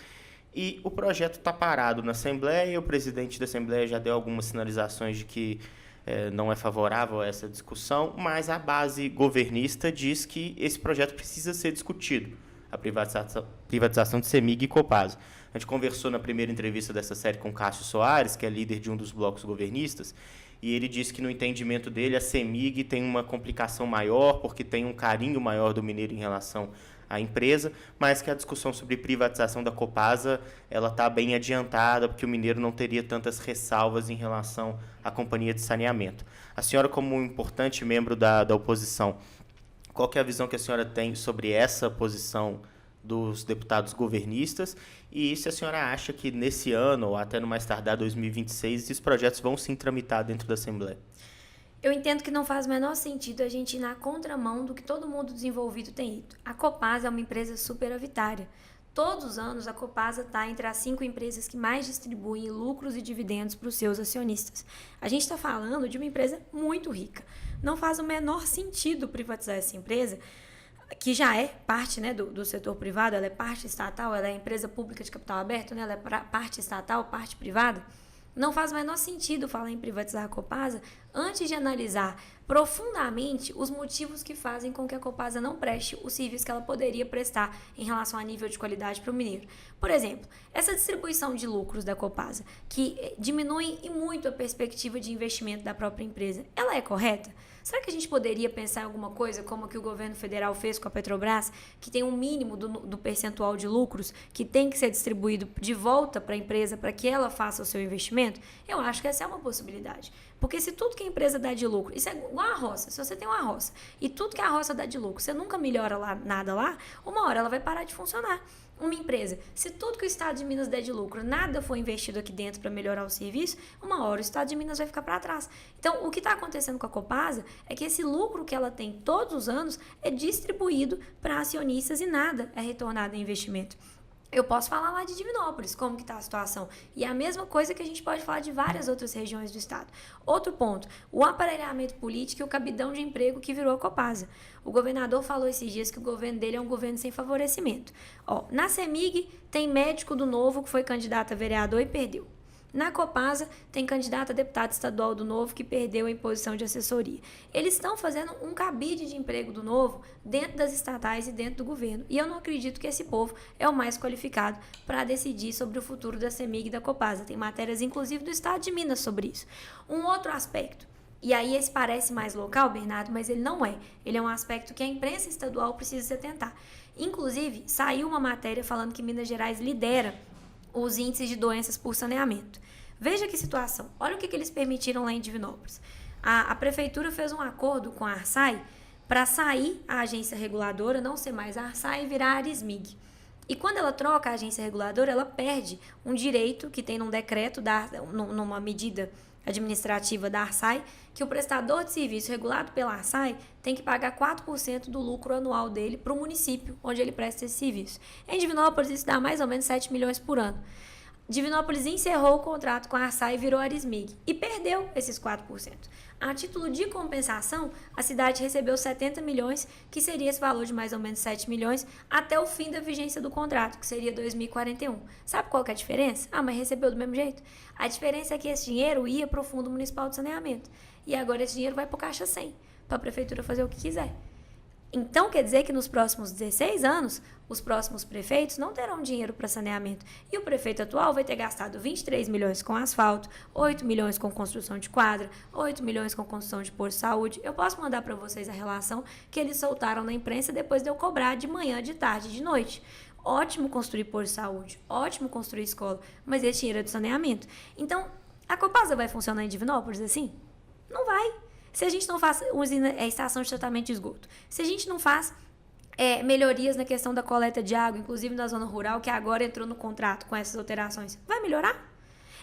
E o projeto está parado na Assembleia e o presidente da Assembleia já deu algumas sinalizações de que não é favorável a essa discussão, mas a base governista diz que esse projeto precisa ser discutido, a privatização de CEMIG e Copasa. A gente conversou na primeira entrevista dessa série com Cássio Soares, que é líder de um dos blocos governistas, e ele disse que, no entendimento dele, a CEMIG tem uma complicação maior, porque tem um carinho maior do mineiro em relação à empresa, mas que a discussão sobre privatização da Copasa ela está bem adiantada, porque o mineiro não teria tantas ressalvas em relação à companhia de saneamento. A senhora, como um importante membro da oposição, qual que é a visão que a senhora tem sobre essa posição dos deputados governistas e se a senhora acha que nesse ano, ou até no mais tardar 2026, esses projetos vão sim tramitar dentro da Assembleia? Eu entendo que não faz o menor sentido a gente ir na contramão do que todo mundo desenvolvido tem ido. A Copasa é uma empresa superavitária. Todos os anos, a Copasa está entre as 5 empresas que mais distribuem lucros e dividendos para os seus acionistas. A gente está falando de uma empresa muito rica. Não faz o menor sentido privatizar essa empresa, que já é parte, né, do setor privado, ela é parte estatal, ela é empresa pública de capital aberto, né, ela é parte estatal, parte privada. Não faz o menor sentido falar em privatizar a Copasa antes de analisar profundamente os motivos que fazem com que a Copasa não preste o serviço que ela poderia prestar em relação a nível de qualidade para o mineiro. Por exemplo, essa distribuição de lucros da Copasa, que diminui e muito a perspectiva de investimento da própria empresa, ela é correta? Será que a gente poderia pensar em alguma coisa como que o governo federal fez com a Petrobras, que tem um mínimo do percentual de lucros que tem que ser distribuído de volta para a empresa para que ela faça o seu investimento? Eu acho que essa é uma possibilidade. Porque se tudo que a empresa dá de lucro, isso é igual a roça, se você tem uma roça e tudo que a roça dá de lucro, você nunca melhora nada lá, uma hora ela vai parar de funcionar. Uma empresa, se tudo que o Estado de Minas der de lucro, nada for investido aqui dentro para melhorar o serviço, uma hora o Estado de Minas vai ficar para trás. Então, o que está acontecendo com a Copasa é que esse lucro que ela tem todos os anos é distribuído para acionistas e nada é retornado em investimento. Eu posso falar lá de Divinópolis, como que está a situação. E é a mesma coisa que a gente pode falar de várias outras regiões do estado. Outro ponto, o aparelhamento político e o cabidão de emprego que virou a Copasa. O governador falou esses dias que o governo dele é um governo sem favorecimento. Na CEMIG tem médico do Novo que foi candidato a vereador e perdeu. Na Copasa, tem candidato a deputado estadual do Novo que perdeu em posição de assessoria. Eles estão fazendo um cabide de emprego do Novo dentro das estatais e dentro do governo. E eu não acredito que esse povo é o mais qualificado para decidir sobre o futuro da CEMIG e da Copasa. Tem matérias, inclusive, do Estado de Minas sobre isso. Um outro aspecto, e aí esse parece mais local, Bernardo, mas ele não é. Ele é um aspecto que a imprensa estadual precisa se atentar. Inclusive, saiu uma matéria falando que Minas Gerais lidera os índices de doenças por saneamento. Veja que situação. Olha o que eles permitiram lá em Divinópolis. A prefeitura fez um acordo com a Arsai para sair a agência reguladora, não ser mais a Arsai e virar a Arismig. E quando ela troca a agência reguladora, ela perde um direito que tem num decreto, numa medida administrativa da Arsai, que o prestador de serviço regulado pela Arsai tem que pagar 4% do lucro anual dele para o município onde ele presta esse serviço. Em Divinópolis, isso dá mais ou menos 7 milhões por ano. Divinópolis encerrou o contrato com a Arsai e virou a Arismig e perdeu esses 4%. A título de compensação, a cidade recebeu 70 milhões, que seria esse valor de mais ou menos 7 milhões, até o fim da vigência do contrato, que seria 2041. Sabe qual que é a diferença? Mas recebeu do mesmo jeito. A diferença é que esse dinheiro ia para o Fundo Municipal de Saneamento. E agora esse dinheiro vai para o Caixa 100, para a prefeitura fazer o que quiser. Então, quer dizer que nos próximos 16 anos, os próximos prefeitos não terão dinheiro para saneamento. E o prefeito atual vai ter gastado 23 milhões com asfalto, 8 milhões com construção de quadra, 8 milhões com construção de posto de saúde. Eu posso mandar para vocês a relação que eles soltaram na imprensa depois de eu cobrar de manhã, de tarde, de noite. Ótimo construir posto de saúde, ótimo construir escola, mas esse dinheiro é do saneamento. Então, a Copasa vai funcionar em Divinópolis assim? Não vai. Se a gente não faz estação de tratamento de esgoto, se a gente não faz melhorias na questão da coleta de água, inclusive na zona rural, que agora entrou no contrato com essas alterações, vai melhorar?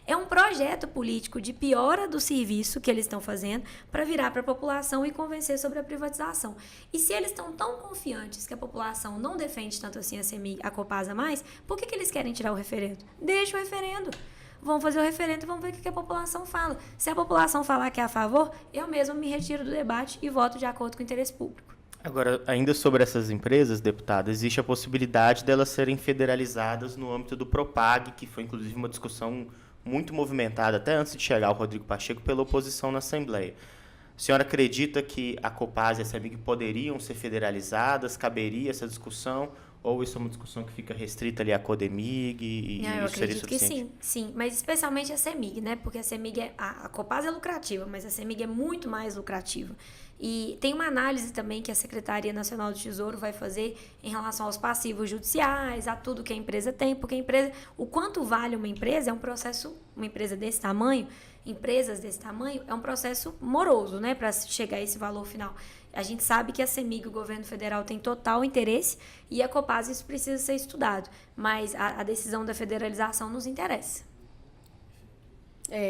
É um projeto político de piora do serviço que eles estão fazendo para virar para a população e convencer sobre a privatização. E se eles estão tão confiantes que a população não defende tanto assim a Copasa mais, por que eles querem tirar o referendo? Deixa o referendo. Vamos fazer o referendo e vamos ver o que a população fala. Se a população falar que é a favor, eu mesmo me retiro do debate e voto de acordo com o interesse público. Agora, ainda sobre essas empresas, deputada, existe a possibilidade delas serem federalizadas no âmbito do Propag, que foi inclusive uma discussão muito movimentada, até antes de chegar o Rodrigo Pacheco, pela oposição na Assembleia. A senhora acredita que a Copasa e a CEMIG poderiam ser federalizadas? Caberia essa discussão? Ou isso é uma discussão que fica restrita ali à Codemig e eu isso seria acredito que sim, mas especialmente a CEMIG, né? Porque a CEMIG, a Copasa é lucrativa, mas a CEMIG é muito mais lucrativa. E tem uma análise também que a Secretaria Nacional do Tesouro vai fazer em relação aos passivos judiciais, a tudo que a empresa tem, porque a empresa, o quanto vale uma empresa é um processo, uma empresa desse tamanho, empresas desse tamanho, é um processo moroso, né, para chegar a esse valor final. A gente sabe que a CEMIG, o governo federal, tem total interesse e a Copasa isso precisa ser estudado, mas a decisão da federalização nos interessa.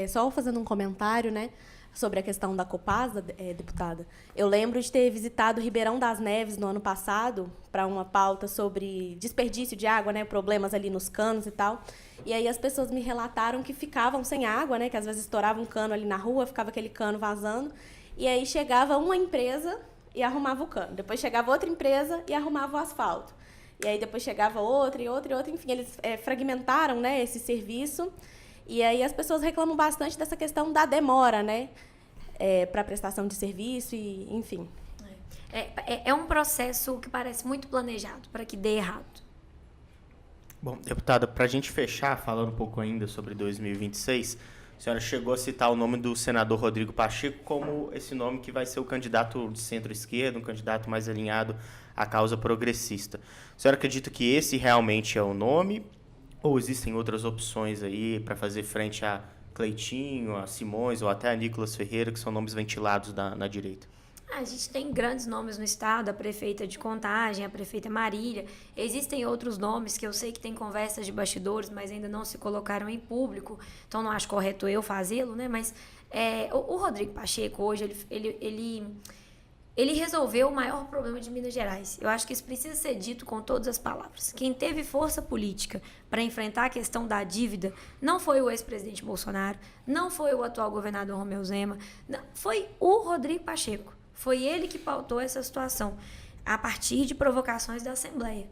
Só fazendo um comentário, né? sobre a questão da Copasa, deputada. Eu lembro de ter visitado Ribeirão das Neves no ano passado para uma pauta sobre desperdício de água, né, problemas ali nos canos e tal. E aí as pessoas me relataram que ficavam sem água, né, que às vezes estourava um cano ali na rua, ficava aquele cano vazando. E aí chegava uma empresa e arrumava o cano. Depois chegava outra empresa e arrumava o asfalto. E aí depois chegava outra e outra e outra. Enfim, eles fragmentaram, né, esse serviço. E aí as pessoas reclamam bastante dessa questão da demora, né, para prestação de serviço e, enfim. É um processo que parece muito planejado para que dê errado. Bom, deputada, para a gente fechar, falando um pouco ainda sobre 2026, a senhora chegou a citar o nome do senador Rodrigo Pacheco como esse nome que vai ser o candidato de centro-esquerda, um candidato mais alinhado à causa progressista. A senhora acredita que esse realmente é o nome? Ou existem outras opções aí para fazer frente a Cleitinho, a Simões ou até a Nicolas Ferreira, que são nomes ventilados na direita? A gente tem grandes nomes no estado, a prefeita de Contagem, a prefeita Marília. Existem outros nomes que eu sei que tem conversas de bastidores, mas ainda não se colocaram em público, então não acho correto eu fazê-lo, né? Mas o Rodrigo Pacheco hoje, ele resolveu o maior problema de Minas Gerais. Eu acho que isso precisa ser dito com todas as palavras. Quem teve força política para enfrentar a questão da dívida não foi o ex-presidente Bolsonaro, não foi o atual governador Romeu Zema, não, foi o Rodrigo Pacheco. Foi ele que pautou essa situação a partir de provocações da Assembleia.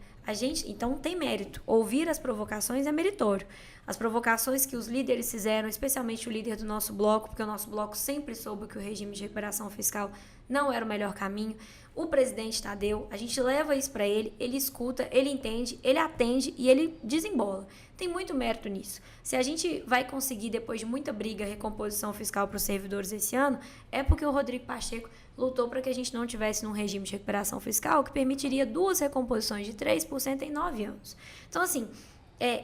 Então, tem mérito. Ouvir as provocações é meritório. As provocações que os líderes fizeram, especialmente o líder do nosso bloco, porque o nosso bloco sempre soube que o regime de recuperação fiscal não era o melhor caminho. O presidente Tadeu, a gente leva isso para ele escuta, ele entende, ele atende e ele desembola. Tem muito mérito nisso. Se a gente vai conseguir, depois de muita briga, recomposição fiscal para os servidores esse ano, é porque o Rodrigo Pacheco lutou para que a gente não tivesse num regime de recuperação fiscal que permitiria 2 recomposições de 3% em 9 anos. Então, assim,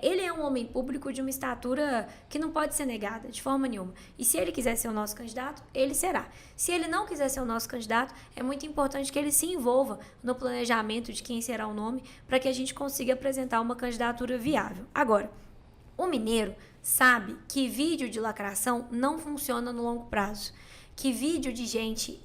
ele é um homem público de uma estatura que não pode ser negada de forma nenhuma. E se ele quiser ser o nosso candidato, ele será. Se ele não quiser ser o nosso candidato, é muito importante que ele se envolva no planejamento de quem será o nome para que a gente consiga apresentar uma candidatura viável. Agora, o mineiro sabe que vídeo de lacração não funciona no longo prazo. Que vídeo de gente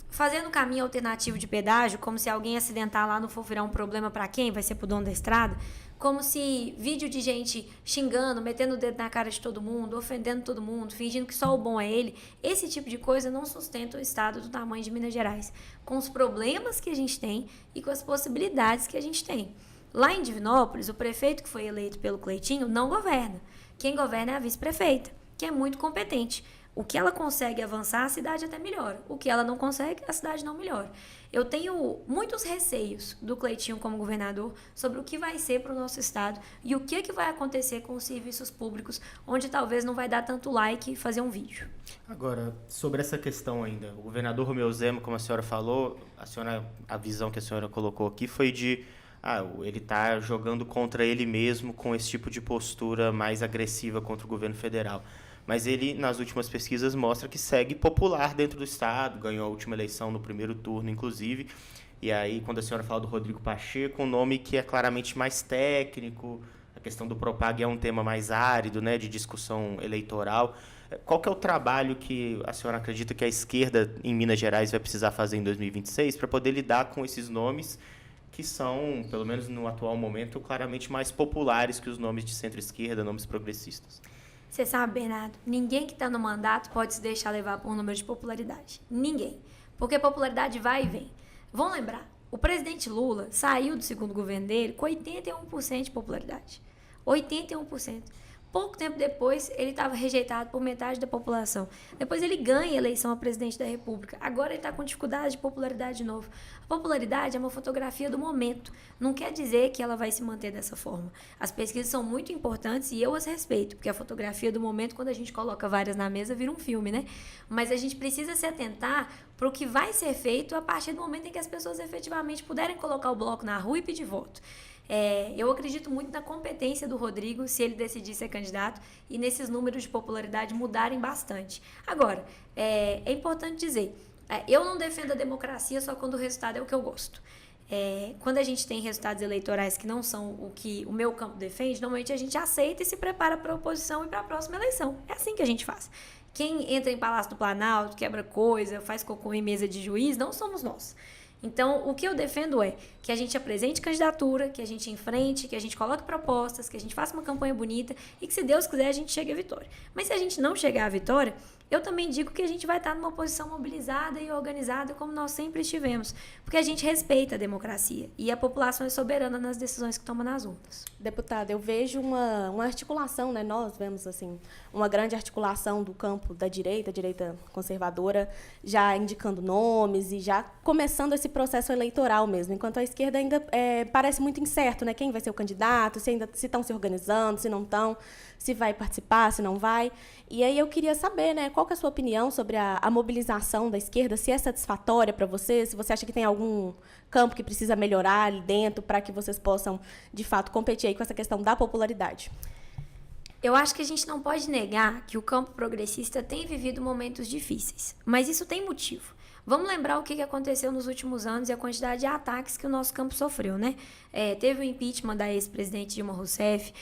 fazendo caminho alternativo de pedágio, como se alguém acidentar lá não for virar um problema para quem? Vai ser pro dono da estrada? Como se vídeo de gente xingando, metendo o dedo na cara de todo mundo, ofendendo todo mundo, fingindo que só o bom é ele. Esse tipo de coisa não sustenta o estado do tamanho de Minas Gerais, com os problemas que a gente tem e com as possibilidades que a gente tem. Lá em Divinópolis, o prefeito que foi eleito pelo Cleitinho não governa. Quem governa é a vice-prefeita, que é muito competente. O que ela consegue avançar, a cidade até melhora. O que ela não consegue, a cidade não melhora. Eu tenho muitos receios do Cleitinho como governador sobre o que vai ser para o nosso estado e o que vai acontecer com os serviços públicos, onde talvez não vai dar tanto like e fazer um vídeo. Agora, sobre essa questão ainda, o governador Romeu Zema, como a senhora falou, a visão que a senhora colocou aqui foi de ele está jogando contra ele mesmo com esse tipo de postura mais agressiva contra o governo federal. Mas ele, nas últimas pesquisas, mostra que segue popular dentro do estado, ganhou a última eleição no primeiro turno, inclusive. E aí, quando a senhora fala do Rodrigo Pacheco, um nome que é claramente mais técnico, a questão do Propag é um tema mais árido, né, de discussão eleitoral. Qual que é o trabalho que a senhora acredita que a esquerda em Minas Gerais vai precisar fazer em 2026 para poder lidar com esses nomes que são, pelo menos no atual momento, claramente mais populares que os nomes de centro-esquerda, nomes progressistas? Você sabe, Bernardo, ninguém que está no mandato pode se deixar levar por um número de popularidade. Ninguém. Porque popularidade vai e vem. Vão lembrar, o presidente Lula saiu do segundo governo dele com 81% de popularidade. 81%. Pouco tempo depois, ele estava rejeitado por metade da população. Depois ele ganha a eleição a presidente da República. Agora ele está com dificuldade de popularidade de novo. A popularidade é uma fotografia do momento. Não quer dizer que ela vai se manter dessa forma. As pesquisas são muito importantes e eu as respeito, porque a fotografia do momento, quando a gente coloca várias na mesa, vira um filme, né? Mas a gente precisa se atentar para o que vai ser feito a partir do momento em que as pessoas efetivamente puderem colocar o bloco na rua e pedir voto. Eu acredito muito na competência do Rodrigo, se ele decidir ser candidato, e nesses números de popularidade mudarem bastante. Agora, é importante dizer, eu não defendo a democracia só quando o resultado é o que eu gosto. Quando a gente tem resultados eleitorais que não são o que o meu campo defende, normalmente a gente aceita e se prepara para a oposição e para a próxima eleição. É assim que a gente faz. Quem entra em Palácio do Planalto, quebra coisa, faz cocô em mesa de juiz, não somos nós. Então, o que eu defendo é que a gente apresente candidatura, que a gente enfrente, que a gente coloque propostas, que a gente faça uma campanha bonita e que, se Deus quiser, a gente chegue à vitória. Mas se a gente não chegar à vitória, eu também digo que a gente vai estar numa posição mobilizada e organizada como nós sempre estivemos, porque a gente respeita a democracia e a população é soberana nas decisões que toma nas urnas. Deputada, eu vejo uma articulação, né? Nós vemos assim, uma grande articulação do campo da direita conservadora, já indicando nomes e já começando esse processo eleitoral mesmo, enquanto a esquerda ainda parece muito incerto, né? Quem vai ser o candidato, se estão se organizando, se não estão, se vai participar, se não vai. E aí eu queria saber, né, qual que é a sua opinião sobre a mobilização da esquerda, se é satisfatória para você, se você acha que tem algum campo que precisa melhorar ali dentro para que vocês possam, de fato, competir aí com essa questão da popularidade. Eu acho que a gente não pode negar que o campo progressista tem vivido momentos difíceis, mas isso tem motivo. Vamos lembrar o que aconteceu nos últimos anos e a quantidade de ataques que o nosso campo sofreu, né? Teve o impeachment da ex-presidente Dilma Rousseff,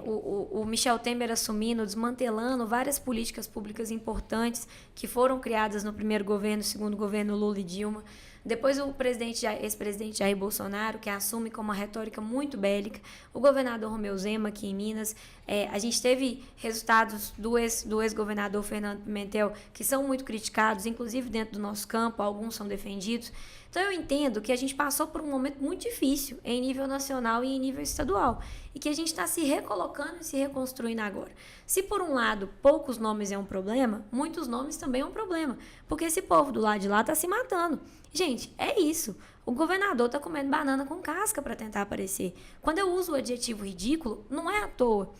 o Michel Temer assumindo, desmantelando várias políticas públicas importantes que foram criadas no primeiro governo, segundo governo Lula e Dilma. Depois o ex-presidente Jair Bolsonaro, que assume com uma retórica muito bélica, o governador Romeu Zema aqui em Minas. A gente teve resultados do ex-governador Fernando Pimentel que são muito criticados, inclusive dentro do nosso campo, alguns são defendidos. Então eu entendo que a gente passou por um momento muito difícil em nível nacional e em nível estadual e que a gente está se recolocando e se reconstruindo agora. Se por um lado poucos nomes é um problema, muitos nomes também é um problema, porque esse povo do lado de lá está se matando. Gente, é isso. O governador está comendo banana com casca para tentar aparecer. Quando eu uso o adjetivo ridículo, não é à toa.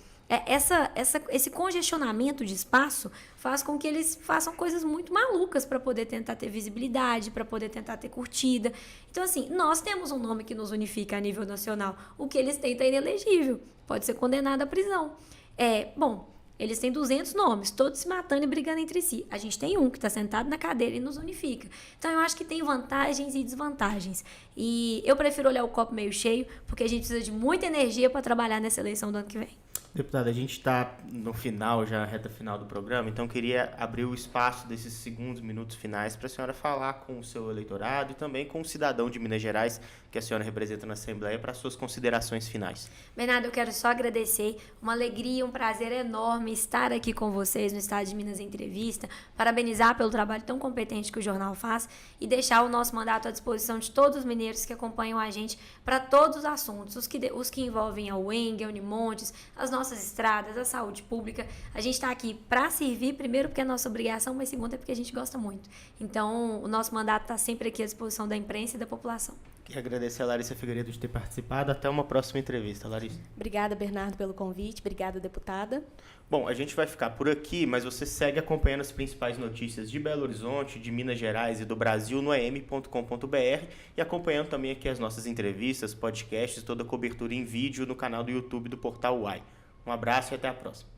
Esse congestionamento de espaço faz com que eles façam coisas muito malucas para poder tentar ter visibilidade, para poder tentar ter curtida. Então, assim, nós temos um nome que nos unifica a nível nacional. O que eles têm está inelegível. Pode ser condenado à prisão. Eles têm 200 nomes, todos se matando e brigando entre si. A gente tem um que está sentado na cadeira e nos unifica. Então, eu acho que tem vantagens e desvantagens. E eu prefiro olhar o copo meio cheio, porque a gente precisa de muita energia para trabalhar nessa eleição do ano que vem. Deputada, a gente está no final, já na reta final do programa, então queria abrir o espaço desses segundos, minutos finais para a senhora falar com o seu eleitorado e também com o cidadão de Minas Gerais que a senhora representa na Assembleia para suas considerações finais. Bernardo, eu quero só agradecer, uma alegria, um prazer enorme estar aqui com vocês no Estado de Minas Entrevista, parabenizar pelo trabalho tão competente que o jornal faz e deixar o nosso mandato à disposição de todos os mineiros que acompanham a gente para todos os assuntos, os que envolvem a UENG, a Unimontes, as nossas estradas, a saúde pública. A gente está aqui para servir, primeiro porque é nossa obrigação, mas segundo é porque a gente gosta muito. Então, o nosso mandato está sempre aqui à disposição da imprensa e da população. Queria agradecer a Larissa Figueiredo de ter participado. Até uma próxima entrevista, Larissa. Obrigada, Bernardo, pelo convite. Obrigada, deputada. Bom, a gente vai ficar por aqui, mas você segue acompanhando as principais notícias de Belo Horizonte, de Minas Gerais e do Brasil no am.com.br e acompanhando também aqui as nossas entrevistas, podcasts, toda a cobertura em vídeo no canal do YouTube do Portal UAI. Um abraço e até a próxima.